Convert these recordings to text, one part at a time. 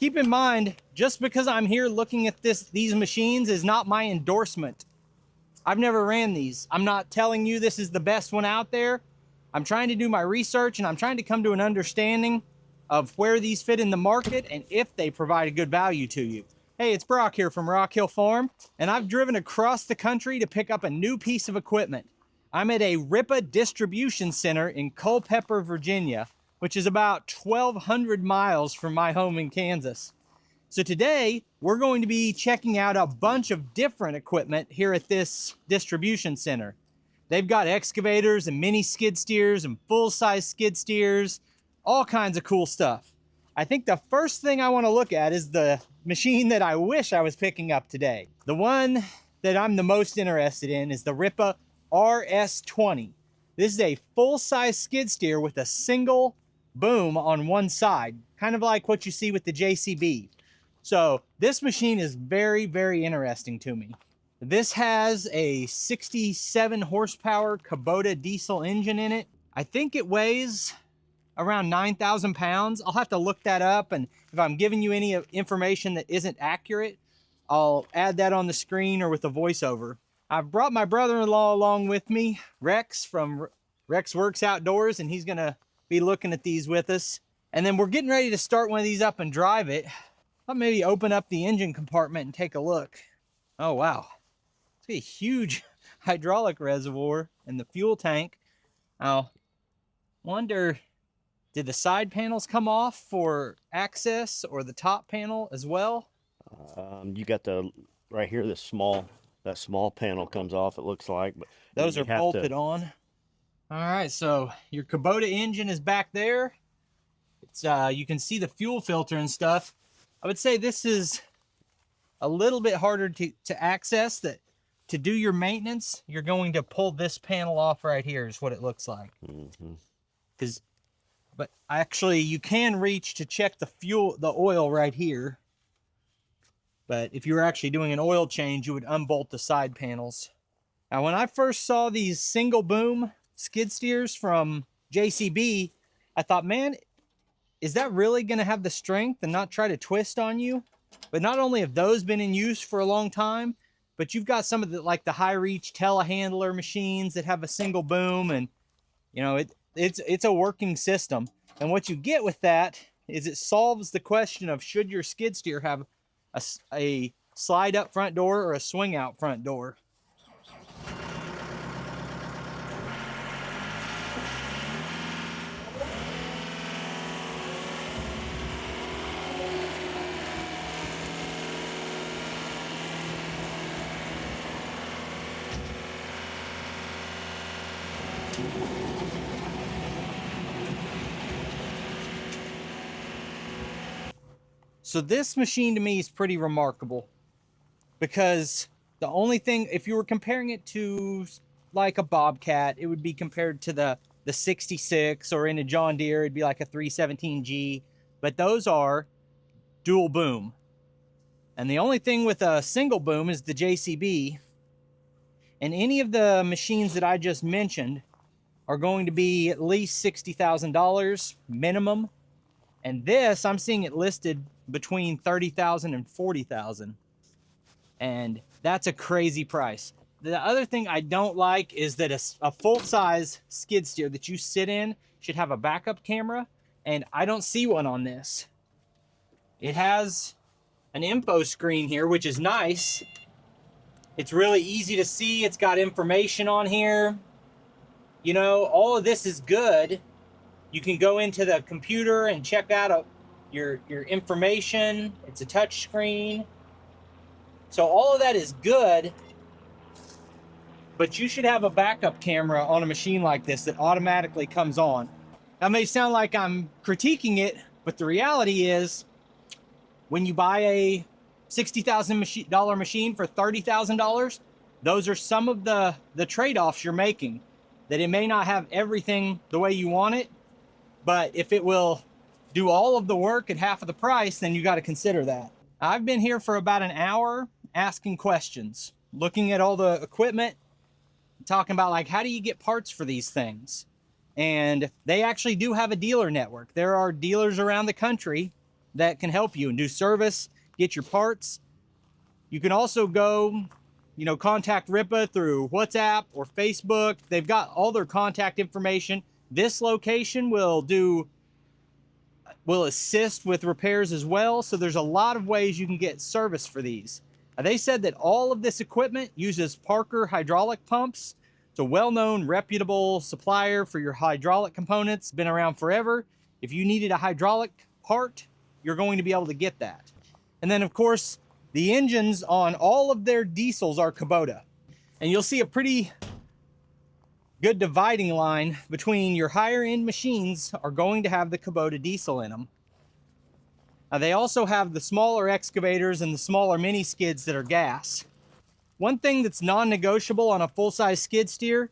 keep in mind, just because I'm here looking at these machines is not my endorsement. I've never ran these. I'm not telling you this is the best one out there. I'm trying to do my research, and I'm trying to come to an understanding of where these fit in the market and if they provide a good value to you. Hey, it's Brock here from Rock Hill Farm, and I've driven across the country to pick up a new piece of equipment. I'm at a Rippa distribution center in Culpeper, Virginia, which is about 1,200 miles from my home in Kansas. So today, we're going to be checking out a bunch of different equipment here at this distribution center. They've got excavators and mini skid steers and full-size skid steers, all kinds of cool stuff. I think the first thing I want to look at is the machine that I wish I was picking up today. The one that I'm the most interested in is the Rippa RS-06. This is a full-size skid steer with a single boom on one side, kind of like what you see with the JCB. So this machine is very, very interesting to me. This has a 67 horsepower Kubota diesel engine in it. I think it weighs around 9,000 pounds. I'll have to look that up, and if I'm giving you any information that isn't accurate, I'll add that on the screen or with a voiceover. I've brought my brother-in-law along with me, Rex from Rex Works Outdoors, and he's gonna be looking at these with us. And then we're getting ready to start one of these up and drive it. I'll maybe open up the engine compartment and take a look. Oh, wow. It's a huge hydraulic reservoir in the fuel tank. I'll wonder, did the side panels come off for access, or the top panel as well? You got the right here, that small panel comes off, it looks like, but those are bolted on. All right, so your Kubota engine is back there. It's you can see the fuel filter and stuff. I would say this is a little bit harder to access. That to do your maintenance, you're going to pull this panel off right here is what it looks like. But actually you can reach to check the oil right here. But if you were actually doing an oil change, you would unbolt the side panels. Now, when I first saw these single boom skid steers from JCB, I thought, man, is that really going to have the strength and not try to twist on you? But not only have those been in use for a long time, but you've got some of the, like the high reach telehandler machines that have a single boom, and you know, it's a working system. And what you get with that is it solves the question of, should your skid steer have a slide up front door or a swing out front door? So this machine to me is pretty remarkable, because the only thing, if you were comparing it to like a Bobcat, it would be compared to the 66, or in a John Deere, it'd be like a 317G, but those are dual boom. And the only thing with a single boom is the JCB. And any of the machines that I just mentioned are going to be at least $60,000 minimum. And this, I'm seeing it listed between $30,000 and $40,000. And that's a crazy price. The other thing I don't like is that a full-size skid steer that you sit in should have a backup camera, and I don't see one on this. It has an info screen here, which is nice. It's really easy to see. It's got information on here. You know, all of this is good. You can go into the computer and check out your information. It's a touch screen. So all of that is good, but you should have a backup camera on a machine like this that automatically comes on. That may sound like I'm critiquing it, but the reality is, when you buy a $60,000 machine for $30,000, those are some of the trade-offs you're making. That it may not have everything the way you want it, but if it will do all of the work at half of the price, then you got to consider that. I've been here for about an hour asking questions, looking at all the equipment, talking about like, how do you get parts for these things? And they actually do have a dealer network. There are dealers around the country that can help you and do service, get your parts. You can also go, you know, contact Rippa through WhatsApp or Facebook. They've got all their contact information. This location will assist with repairs as well. So there's a lot of ways you can get service for these. They said that all of this equipment uses Parker hydraulic pumps. It's a well-known, reputable supplier for your hydraulic components. Been around forever. If you needed a hydraulic part, you're going to be able to get that. And then, of course, the engines on all of their diesels are Kubota. And you'll see a pretty good dividing line between your higher end machines are going to have the Kubota diesel in them. They also have the smaller excavators and the smaller mini skids that are gas. One thing that's non-negotiable on a full-size skid steer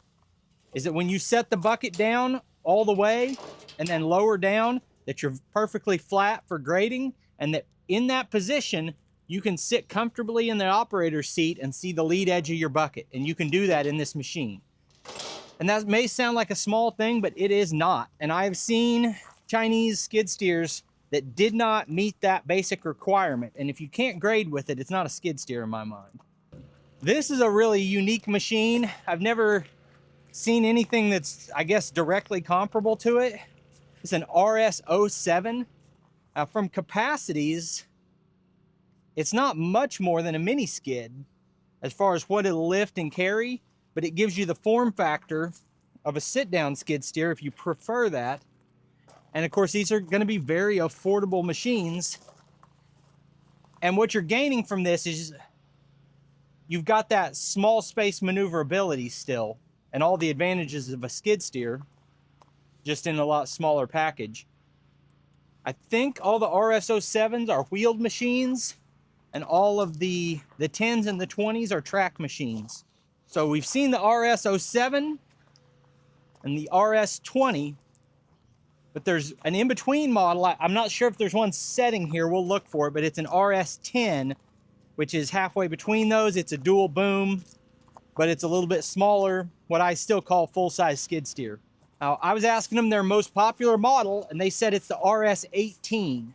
is that when you set the bucket down all the way and then lower down, that you're perfectly flat for grading, and that in that position, you can sit comfortably in the operator's seat and see the lead edge of your bucket. And you can do that in this machine. And that may sound like a small thing, but it is not. And I've seen Chinese skid steers that did not meet that basic requirement. And if you can't grade with it, it's not a skid steer in my mind. This is a really unique machine. I've never seen anything that's, I guess, directly comparable to it. It's an RS-07. From capacities, it's not much more than a mini skid as far as what it'll lift and carry, but it gives you the form factor of a sit-down skid steer if you prefer that. And of course, these are going to be very affordable machines. And what you're gaining from this is you've got that small space maneuverability still and all the advantages of a skid steer, just in a lot smaller package. I think all the RS-07s are wheeled machines, and all of the 10s and the 20s are track machines. So we've seen the RS-07 and the RS-20, but there's an in-between model. I'm not sure if there's one setting here. We'll look for it, but it's an RS-10, which is halfway between those. It's a dual boom, but it's a little bit smaller, what I still call full-size skid steer. Now, I was asking them their most popular model, and they said it's the RS-18.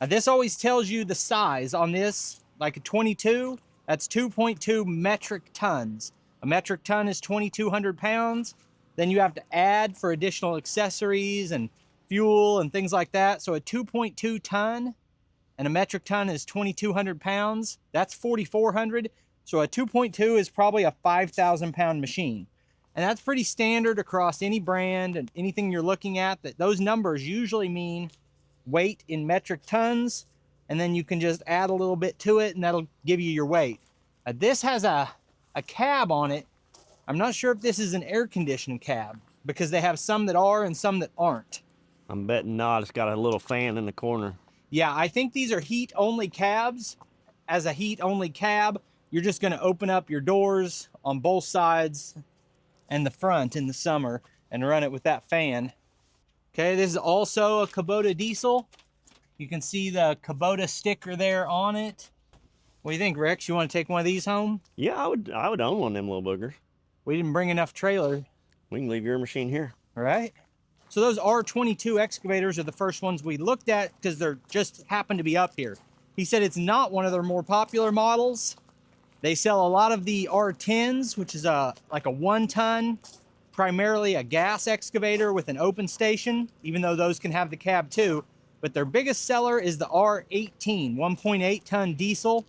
Now, this always tells you the size on this, like a 22, that's 2.2 metric tons. A metric ton is 2,200 pounds. Then you have to add for additional accessories and fuel and things like that. So a 2.2 ton and a metric ton is 2,200 pounds. That's 4,400. So a 2.2 is probably a 5,000 pound machine. And that's pretty standard across any brand and anything you're looking at, that those numbers usually mean weight in metric tons, and then you can just add a little bit to it and that'll give you your weight. This has a cab on it. I'm not sure if this is an air conditioned cab, because they have some that are and some that aren't. I'm betting not. It's got a little fan in the corner. Yeah, I think these are heat only cabs. As a heat only cab, you're just going to open up your doors on both sides and the front in the summer and run it with that fan. Okay, this is also a Kubota diesel. You can see the Kubota sticker there on it. What do you think, Rex? You want to take one of these home? Yeah, I would own one of them little boogers. We didn't bring enough trailer. We can leave your machine here. All right. So those R22 excavators are the first ones we looked at because they're just happen to be up here. He said it's not one of their more popular models. They sell a lot of the R10s, which is like a 1 ton, primarily a gas excavator with an open station, even though those can have the cab too. But their biggest seller is the R18, 1.8 ton diesel.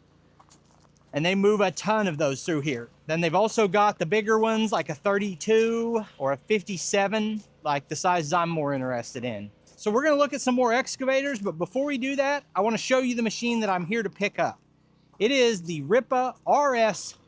And they move a ton of those through here. Then they've also got the bigger ones, like a 32 or a 57, like the sizes I'm more interested in. So we're gonna look at some more excavators, but before we do that, I wanna show you the machine that I'm here to pick up. It is the Rippa RS-06.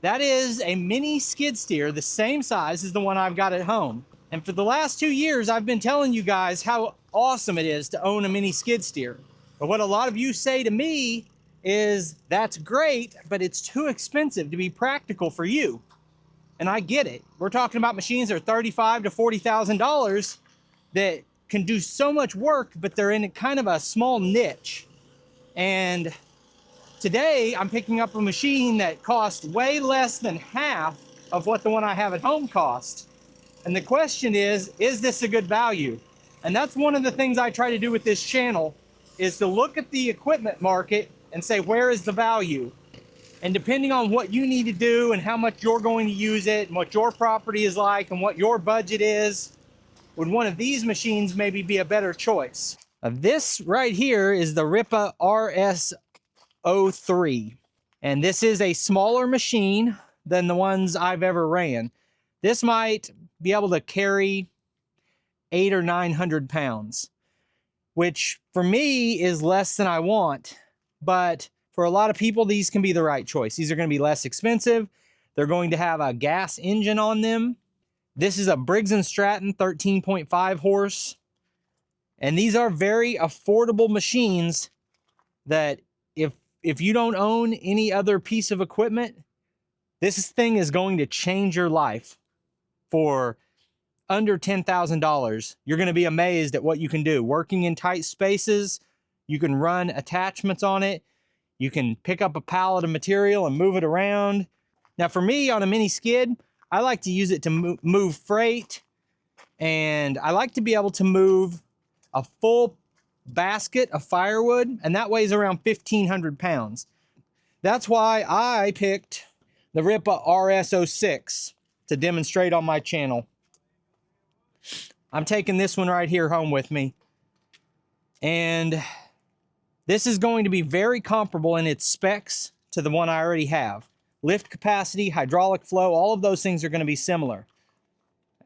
That is a mini skid steer, the same size as the one I've got at home. And for the last 2 years, I've been telling you guys how awesome it is to own a mini skid steer. But what a lot of you say to me is, that's great, but it's too expensive to be practical for you. And I get it. We're talking about machines that are $35,000 to $40,000 that can do so much work, but they're in kind of a small niche. And today I'm picking up a machine that costs way less than half of what the one I have at home costs. And the question is this a good value? And that's one of the things I try to do with this channel, is to look at the equipment market and say, where is the value? And depending on what you need to do and how much you're going to use it and what your property is like and what your budget is, would one of these machines maybe be a better choice? This right here is the Rippa RS-06. And this is a smaller machine than the ones I've ever ran. This might be able to carry 800 or 900 pounds, which for me is less than I want. But for a lot of people, these can be the right choice. These are going to be less expensive. They're going to have a gas engine on them. This is a Briggs & Stratton 13.5 horse. And these are very affordable machines that if you don't own any other piece of equipment, this thing is going to change your life. For under $10,000, you're going to be amazed at what you can do. Working in tight spaces, you can run attachments on it. You can pick up a pallet of material and move it around. Now for me, on a mini skid, I like to use it to move freight, and I like to be able to move a full basket of firewood, and that weighs around 1,500 pounds. That's why I picked the Rippa RS-06 to demonstrate on my channel. I'm taking this one right here home with me. And this is going to be very comparable in its specs to the one I already have. Lift capacity, hydraulic flow, all of those things are going to be similar.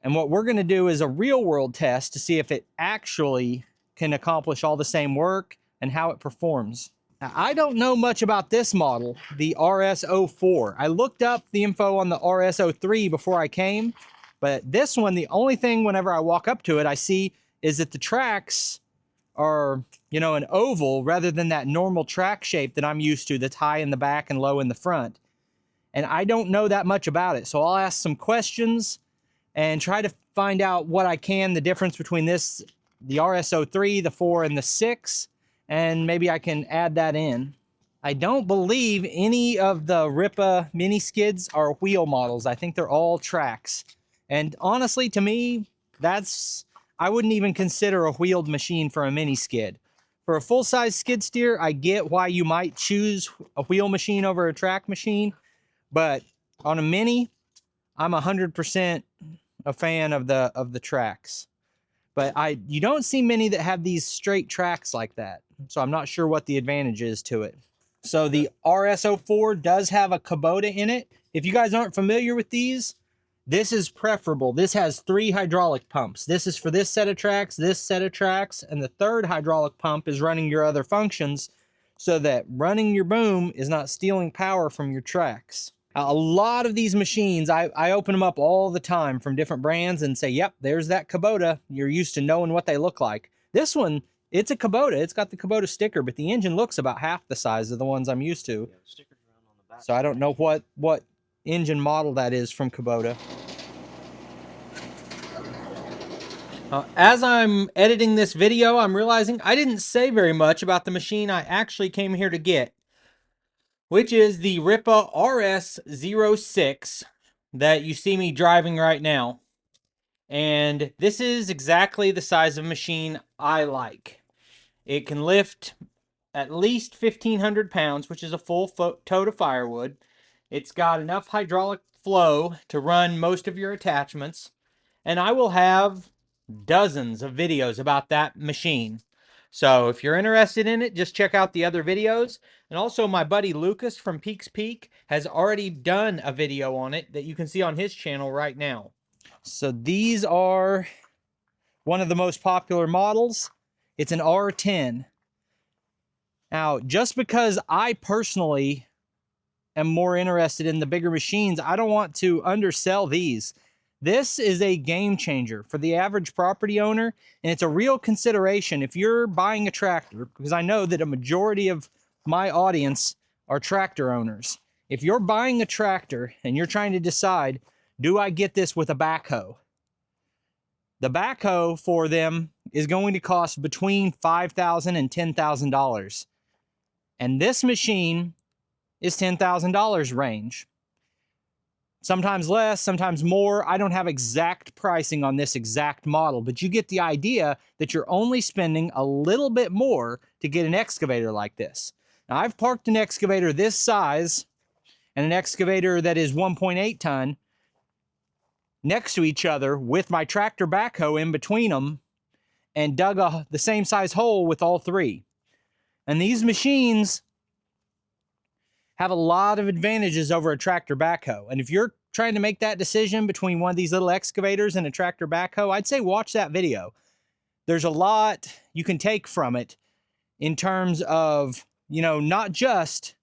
And what we're going to do is a real world test to see if it actually can accomplish all the same work and how it performs. Now, I don't know much about this model, the RS-04. I looked up the info on the RS-03 before I came, but this one, the only thing whenever I walk up to it, I see is that the tracks are, you know, an oval rather than that normal track shape that I'm used to that's high in the back and low in the front. And I don't know that much about it, so I'll ask some questions and try to find out what I can, the difference between this, the RS-03, the 4, and the 6, and maybe I can add that in. I don't believe any of the Rippa mini skids are wheel models. I think they're all tracks. And honestly, to me, I wouldn't even consider a wheeled machine for a mini skid. For a full-size skid steer, I get why you might choose a wheel machine over a track machine, but on a mini, I'm 100% a fan of the tracks. But you don't see many that have these straight tracks like that. So I'm not sure what the advantage is to it. So the RS-04 does have a Kubota in it. If you guys aren't familiar with these, this is preferable. This has 3 hydraulic pumps. This is for this set of tracks, and the third hydraulic pump is running your other functions so that running your boom is not stealing power from your tracks. A lot of these machines, I open them up all the time from different brands and say, yep, there's that Kubota. You're used to knowing what they look like. This one, it's a Kubota. It's got the Kubota sticker, but the engine looks about half the size of the ones I'm used to. Yeah, on the back. So I don't know what engine model that is from Kubota. As I'm editing this video, I'm realizing I didn't say very much about the machine I actually came here to get, which is the Rippa RS-06 that you see me driving right now. And this is exactly the size of machine I like. It can lift at least 1,500 pounds, which is a full tote of firewood. It's got enough hydraulic flow to run most of your attachments. And I will have dozens of videos about that machine. So if you're interested in it, just check out the other videos. And also my buddy Lucas from Peaks Peak has already done a video on it that you can see on his channel right now. So these are one of the most popular models. It's an R10. Now, just because I personally am more interested in the bigger machines, I don't want to undersell these. This is a game changer for the average property owner, and it's a real consideration if you're buying a tractor, because I know that a majority of my audience are tractor owners. If you're buying a tractor and you're trying to decide, do I get this with a backhoe? The backhoe for them is going to cost between $5,000 and $10,000. And this machine is $10,000 range. sometimes less, sometimes more. I don't have exact pricing on this exact model, but you get the idea that you're only spending a little bit more to get an excavator like this. Now, I've parked an excavator this size and an excavator that is 1.8 ton next to each other with my tractor backhoe in between them, and dug the same size hole with all three. And these machines have a lot of advantages over a tractor backhoe. And if you're trying to make that decision between one of these little excavators and a tractor backhoe, I'd say watch that video. There's a lot you can take from it in terms of, you know, not just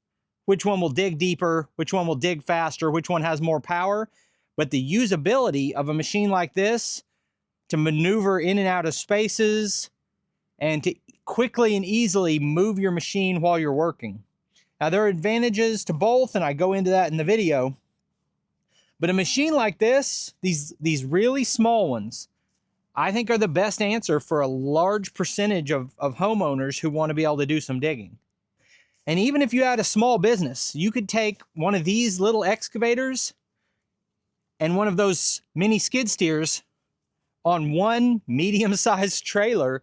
which one will dig deeper, which one will dig faster, which one has more power, but the usability of a machine like this to maneuver in and out of spaces and to quickly and easily move your machine while you're working. Now, there are advantages to both, and I go into that in the video. But a machine like this, these really small ones, I think are the best answer for a large percentage of homeowners who want to be able to do some digging. And even if you had a small business, you could take one of these little excavators and one of those mini skid steers on one medium-sized trailer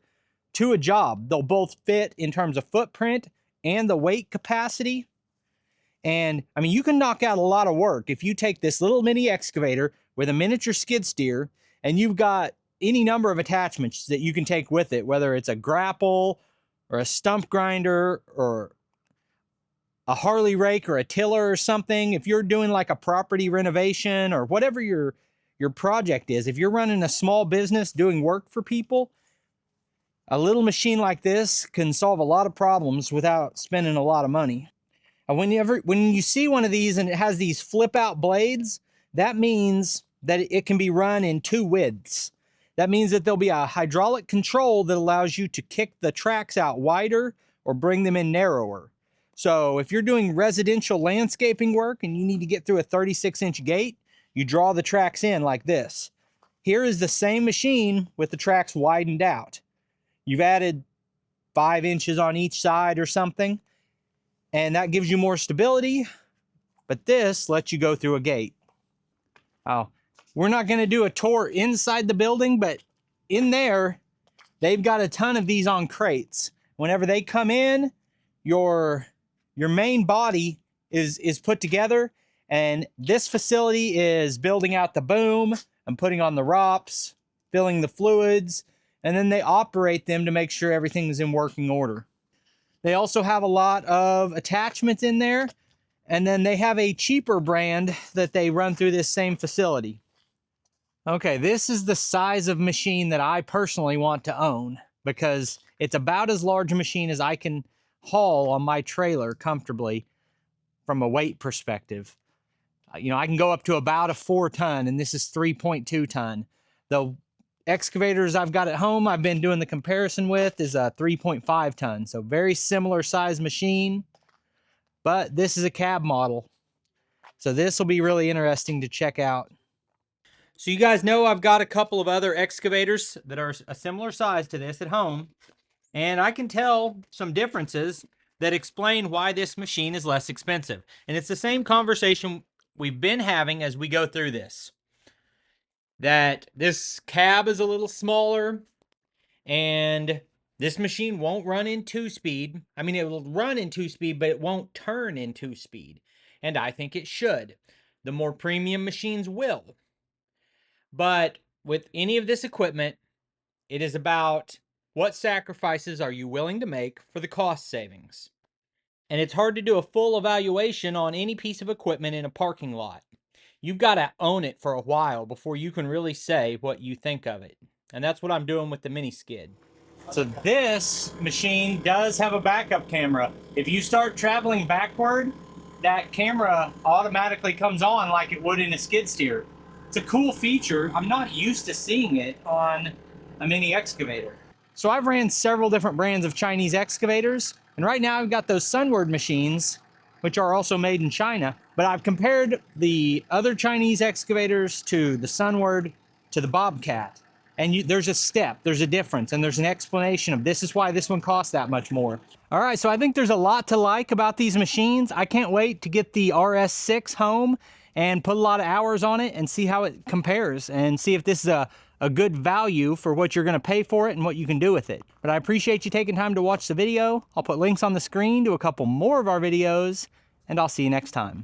to a job. They'll both fit in terms of footprint and the weight capacity. And I mean, you can knock out a lot of work if you take this little mini excavator with a miniature skid steer, and you've got any number of attachments that you can take with it, whether it's a grapple or a stump grinder or a Harley rake or a tiller or something. If you're doing like a property renovation or whatever your project is, if you're running a small business doing work for people, a little machine like this can solve a lot of problems without spending a lot of money. And when you see one of these and it has these flip out blades, that means that it can be run in two widths. That means that there'll be a hydraulic control that allows you to kick the tracks out wider or bring them in narrower. So if you're doing residential landscaping work and you need to get through a 36-inch gate, you draw the tracks in like this. Here is the same machine with the tracks widened out. You've added 5 inches on each side or something, and that gives you more stability, but this lets you go through a gate. Oh, we're not going to do a tour inside the building, but in there, they've got a ton of these on crates. Whenever they come in, your main body is put together, and this facility is building out the boom and putting on the ROPS, filling the fluids, and then they operate them to make sure everything is in working order. They also have a lot of attachments in there, and then they have a cheaper brand that they run through this same facility. Okay, this is the size of machine that I personally want to own because it's about as large a machine as I can haul on my trailer comfortably from a weight perspective. You know, I can go up to about a 4 ton, and this is 3.2 ton. The excavators I've got at home, I've been doing the comparison with, is a 3.5 ton. So very similar size machine, but this is a cab model. So this will be really interesting to check out. So you guys know I've got a couple of other excavators that are a similar size to this at home, and I can tell some differences that explain why this machine is less expensive. And it's the same conversation we've been having as we go through this. That this cab is a little smaller, and this machine won't run in 2-speed. I mean, it will run in 2-speed, but it won't turn in 2-speed. And I think it should. The more premium machines will. But with any of this equipment, it is about what sacrifices are you willing to make for the cost savings. And it's hard to do a full evaluation on any piece of equipment in a parking lot. You've got to own it for a while before you can really say what you think of it. And that's what I'm doing with the mini skid. So this machine does have a backup camera. If you start traveling backward, that camera automatically comes on like it would in a skid steer. It's a cool feature. I'm not used to seeing it on a mini excavator. So I've ran several different brands of Chinese excavators, and right now I've got those Sunward machines, which are also made in China. But I've compared the other Chinese excavators to the Sunward to the Bobcat. And there's a step, there's a difference, and there's an explanation of this is why this one costs that much more. All right, so I think there's a lot to like about these machines. I can't wait to get the RS-06 home and put a lot of hours on it and see how it compares and see if this is a good value for what you're going to pay for it and what you can do with it. But I appreciate you taking time to watch the video. I'll put links on the screen to a couple more of our videos, and I'll see you next time.